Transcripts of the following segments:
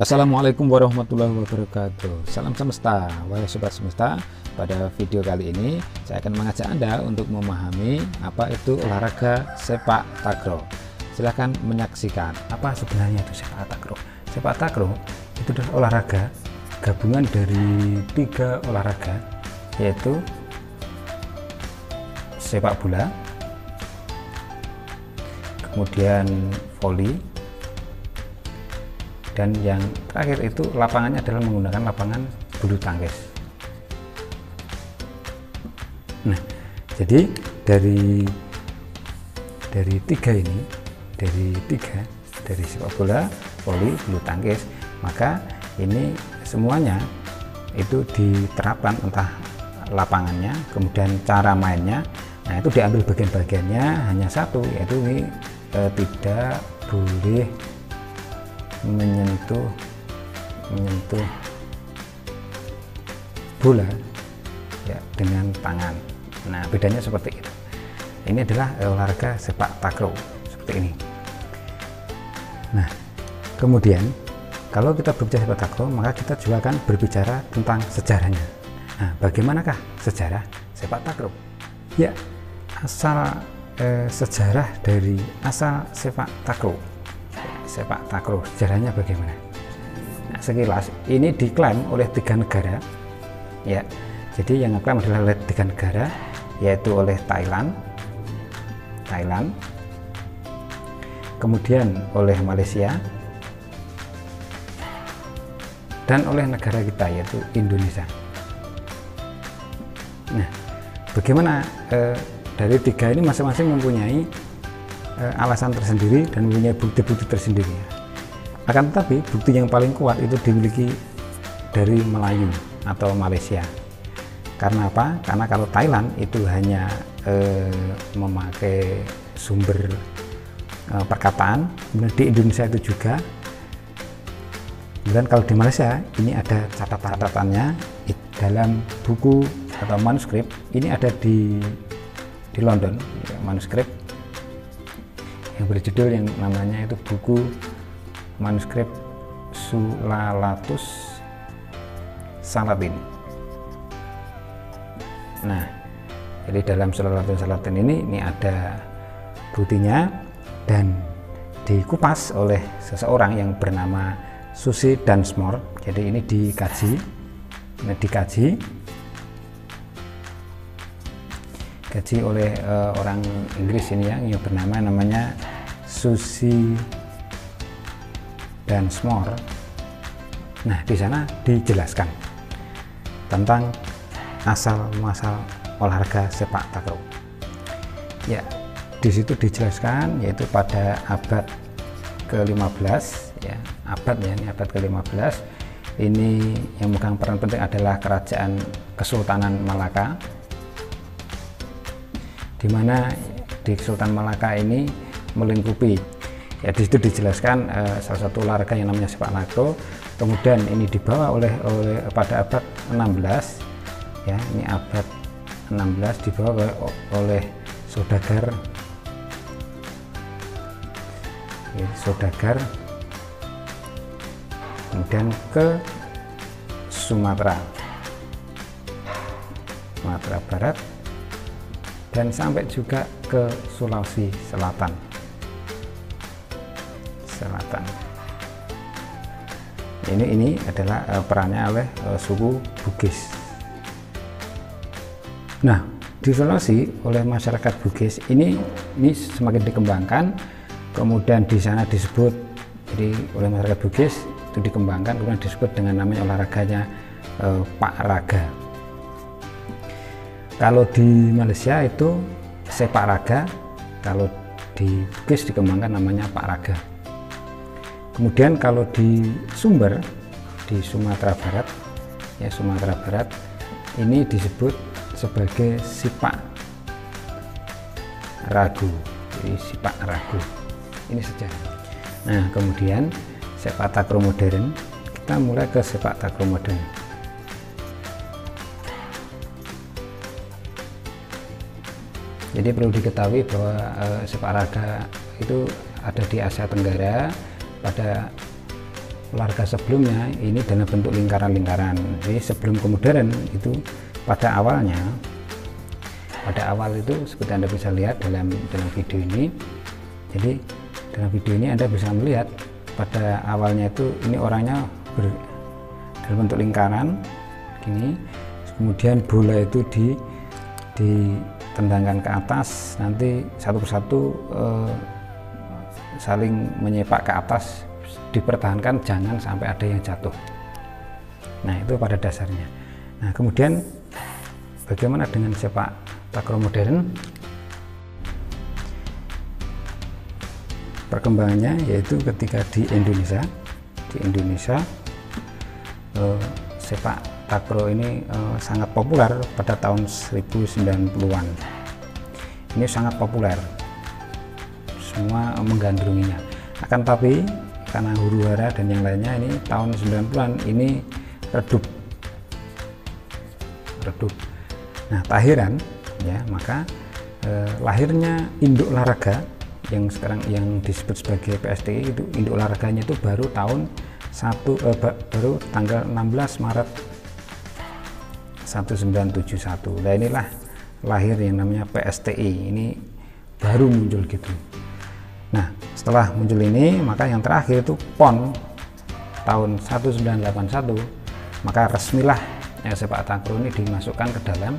Assalamualaikum warahmatullahi wabarakatuh. Salam semesta, wahai sobat semesta. Pada video kali ini saya akan mengajak Anda untuk memahami apa itu olahraga sepak takraw. Silahkan menyaksikan apa sebenarnya itu sepak takraw. Sepak takraw itu adalah olahraga gabungan dari 3 olahraga, yaitu sepak bola, kemudian voli, dan yang terakhir itu lapangannya adalah menggunakan lapangan bulu tangkis. Nah, jadi dari 3 ini, dari sepak bola, voli, bulu tangkis, maka ini semuanya itu diterapkan, entah lapangannya, kemudian cara mainnya. Nah, itu diambil bagian-bagiannya hanya satu, yaitu ini tidak boleh menyentuh bola ya dengan tangan. Nah, bedanya seperti itu. Ini adalah olahraga sepak takraw seperti ini. Nah, kemudian kalau kita berbicara sepak takraw, maka kita juga akan berbicara tentang sejarahnya. Nah, bagaimanakah sejarah sepak takraw? Ya, sejarah dari asal sepak takraw. Sepak takraw sejarahnya bagaimana? Nah, sekilas ini diklaim oleh 3 negara, ya. Jadi yang diklaim adalah oleh 3 negara, yaitu oleh Thailand, kemudian oleh Malaysia, dan oleh negara kita yaitu Indonesia. Nah, bagaimana dari 3 ini masing-masing mempunyai alasan tersendiri dan mempunyai bukti-bukti tersendiri. Akan tetapi bukti yang paling kuat itu dimiliki dari Melayu atau Malaysia. Karena apa? Karena kalau Thailand itu hanya memakai sumber perkataan, kemudian di Indonesia itu juga. Kemudian kalau di Malaysia ini ada catatannya dalam buku atau manuskrip. Ini ada di London, ya, manuskrip yang berjudul yang namanya itu buku manuskrip Sulalatus Salatin. Nah, jadi dalam Sulalatus Salatin ini ada buktinya dan dikupas oleh seseorang yang bernama Susi Dunsmore. Jadi ini dikaji oleh orang Inggris ini yang bernama namanya Susi Dunsmore. Nah, di sana dijelaskan tentang asal-muasal olahraga sepak takraw. Ya, di situ dijelaskan yaitu pada abad ke-15, ya, ini abad ke-15. Ini yang memegang peran penting adalah kerajaan Kesultanan Malaka, di mana di Sultan Malaka ini melingkupi, ya, di situ dijelaskan salah satu olahraga yang namanya sepak takraw. Kemudian ini dibawa oleh pada abad 16, ya, ini abad 16 dibawa oleh saudagar, ya, kemudian ke Sumatera Barat, dan sampai juga ke Sulawesi Selatan. Ini adalah perannya oleh suku Bugis. Nah, di Sulawesi oleh masyarakat Bugis ini semakin dikembangkan, kemudian di sana disebut, jadi oleh masyarakat Bugis itu dikembangkan, kemudian disebut dengan namanya olahraganya Pak Raga. Kalau di Malaysia itu sepak raga, kalau di Bugis dikembangkan namanya Pak Raga. Kemudian kalau di Sumber, di Sumatera Barat, ya, Sumatera Barat ini disebut sebagai sipak ragu. Jadi sipak ragu ini sejarah. Nah, kemudian sepak takraw modern, kita mulai ke sepak takraw modern. Jadi perlu diketahui bahwa sepak raga itu ada di Asia Tenggara pada olahraga sebelumnya ini dalam bentuk lingkaran-lingkaran. Jadi sebelum ke modern itu pada awal itu seperti Anda bisa lihat dalam video ini. Jadi dalam video ini Anda bisa melihat pada awalnya itu ini orangnya dalam bentuk lingkaran gini, kemudian bola itu ditendangkan ke atas, nanti satu persatu saling menyepak ke atas, dipertahankan jangan sampai ada yang jatuh. Nah, itu pada dasarnya. Nah, kemudian bagaimana dengan sepak takraw modern? Perkembangannya yaitu ketika di Indonesia sepak takraw ini sangat populer pada tahun 1090-an. Ini sangat populer, semua menggandrunginya. Akan tapi karena huru-hara dan yang lainnya, ini tahun 90-an ini redup. Nah, tak heran ya, maka lahirnya induk olahraga yang sekarang yang disebut sebagai PSTI itu, induk olahraganya itu baru baru tanggal 16 Maret 1971. Nah, inilah lahir yang namanya PSTI, ini baru muncul gitu. Nah, setelah muncul ini, maka yang terakhir itu PON tahun 1981, maka resmilah sepak takraw ini dimasukkan ke dalam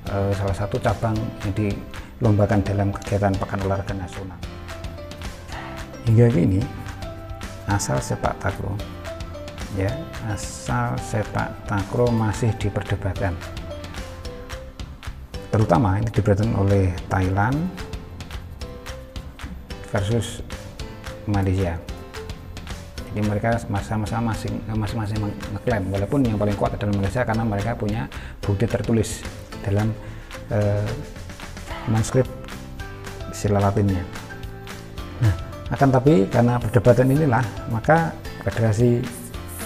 salah satu cabang yang dilombakan dalam kegiatan Pekan Olahraga Nasional. Hingga kini asal sepak takraw masih diperdebatkan, terutama ini diperdebatkan oleh Thailand versus Malaysia. Jadi mereka sama-sama masing-masing mengklaim, walaupun yang paling kuat adalah Malaysia karena mereka punya bukti tertulis dalam manuskrip sila Latinnya. Nah, akan tapi karena perdebatan inilah, maka Federasi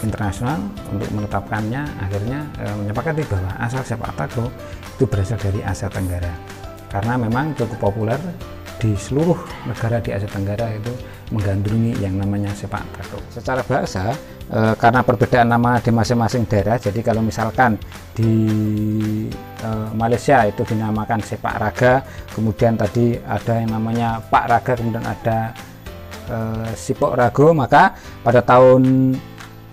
Internasional untuk menetapkannya akhirnya menyepakati bahwa asal sepak takraw itu berasal dari Asia Tenggara, karena memang cukup populer di seluruh negara di Asia Tenggara itu menggandrungi yang namanya sepak takraw. Secara bahasa, karena perbedaan nama di masing-masing daerah, jadi kalau misalkan di Malaysia itu dinamakan sepak raga, kemudian tadi ada yang namanya pak raga, kemudian ada sipok rago, maka pada tahun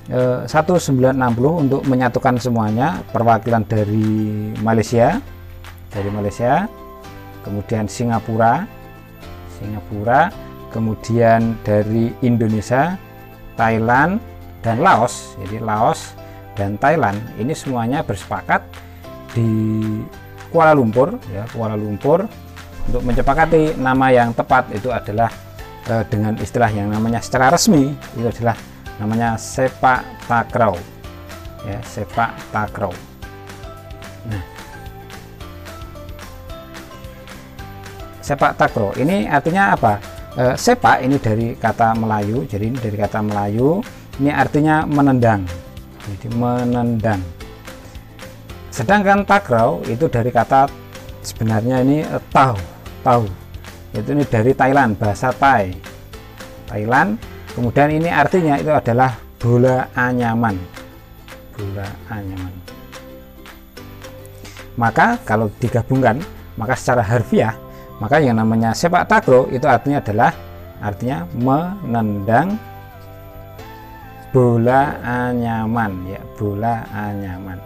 1960 untuk menyatukan semuanya, perwakilan dari Malaysia, kemudian Singapura, kemudian dari Indonesia, Thailand, dan Laos. Jadi Laos dan Thailand ini semuanya bersepakat di Kuala Lumpur untuk menyepakati nama yang tepat itu adalah dengan istilah yang namanya secara resmi itu adalah namanya sepak takraw, ya, sepak takraw. Nah, sepak takraw ini artinya apa? Sepak ini dari kata Melayu, jadi ini dari kata Melayu, ini artinya menendang, jadi menendang. Sedangkan takraw itu dari kata sebenarnya ini tahu, itu ini dari Thailand, bahasa Thailand. Kemudian ini artinya itu adalah bola anyaman, Maka kalau digabungkan, maka secara harfiah, maka yang namanya sepak takraw itu artinya menendang bola anyaman, ya, bola anyaman.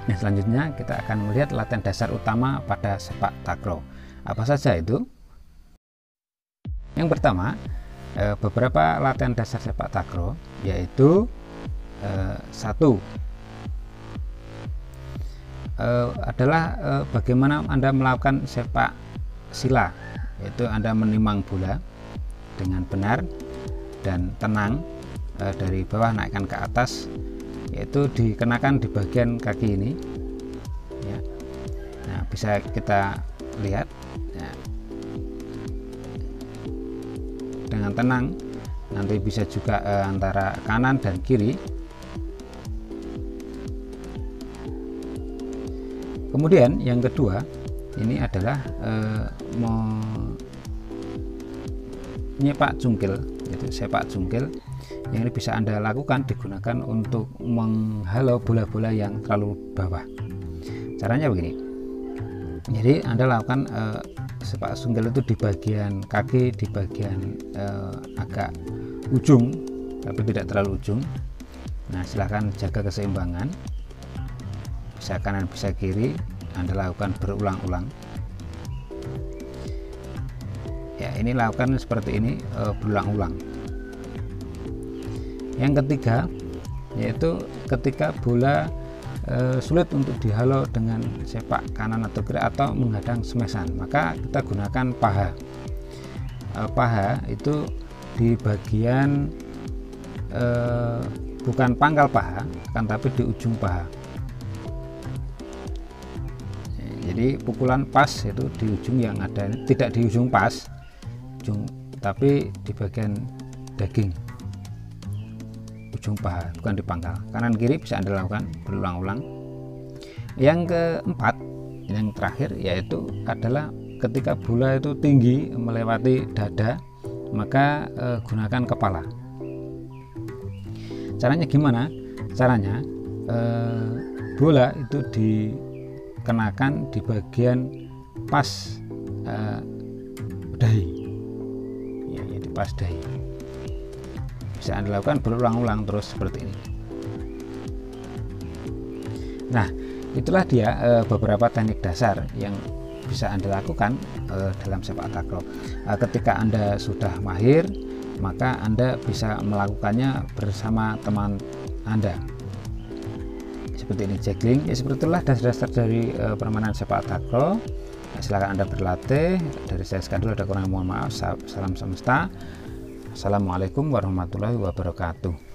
Nah, selanjutnya kita akan melihat latihan dasar utama pada sepak takraw. Apa saja itu? Yang pertama, beberapa latihan dasar sepak takraw, yaitu satu adalah bagaimana Anda melakukan sepak sila, yaitu Anda menimang bola dengan benar dan tenang dari bawah naikkan ke atas, yaitu dikenakan di bagian kaki ini, ya. Nah, bisa kita lihat, ya. Dengan tenang, nanti bisa juga antara kanan dan kiri. Kemudian yang kedua ini adalah nyepak jungkil, yaitu sepak jungkil, yang ini bisa Anda lakukan digunakan untuk menghalau bola-bola yang terlalu bawah. Caranya begini, jadi Anda lakukan sepak jungkil itu di bagian kaki, di bagian agak ujung tapi tidak terlalu ujung. Nah, silahkan jaga keseimbangan, bisa kanan bisa kiri, Anda lakukan berulang-ulang. Ya, ini lakukan seperti ini berulang-ulang. Yang ketiga, yaitu ketika bola sulit untuk dihalau dengan sepak kanan atau kiri atau menghadang smashan, maka kita gunakan paha. Paha itu di bagian bukan pangkal paha, kan, tapi di ujung paha. Jadi pukulan pas itu di ujung yang ada, tidak di ujung pas, tapi di bagian daging ujung paha, bukan di pangkal. Kanan kiri bisa Anda lakukan berulang-ulang. Yang keempat, yang terakhir, yaitu adalah ketika bola itu tinggi melewati dada, maka gunakan kepala. Caranya gimana? Caranya bola itu dikenakan di bagian pas dahi, ya, di pas dahi. Bisa Anda lakukan berulang-ulang terus seperti ini. Nah, itulah dia beberapa teknik dasar yang bisa Anda lakukan dalam sepak takraw. Ketika Anda sudah mahir, maka Anda bisa melakukannya bersama teman Anda. Seperti ini juggling. Ya, seperti itulah dasar-dasar dari permainan sepak takraw. Silakan Anda berlatih. Dari saya sekadul, ada kurang mohon maaf. Salam semesta. Assalamualaikum warahmatullahi wabarakatuh.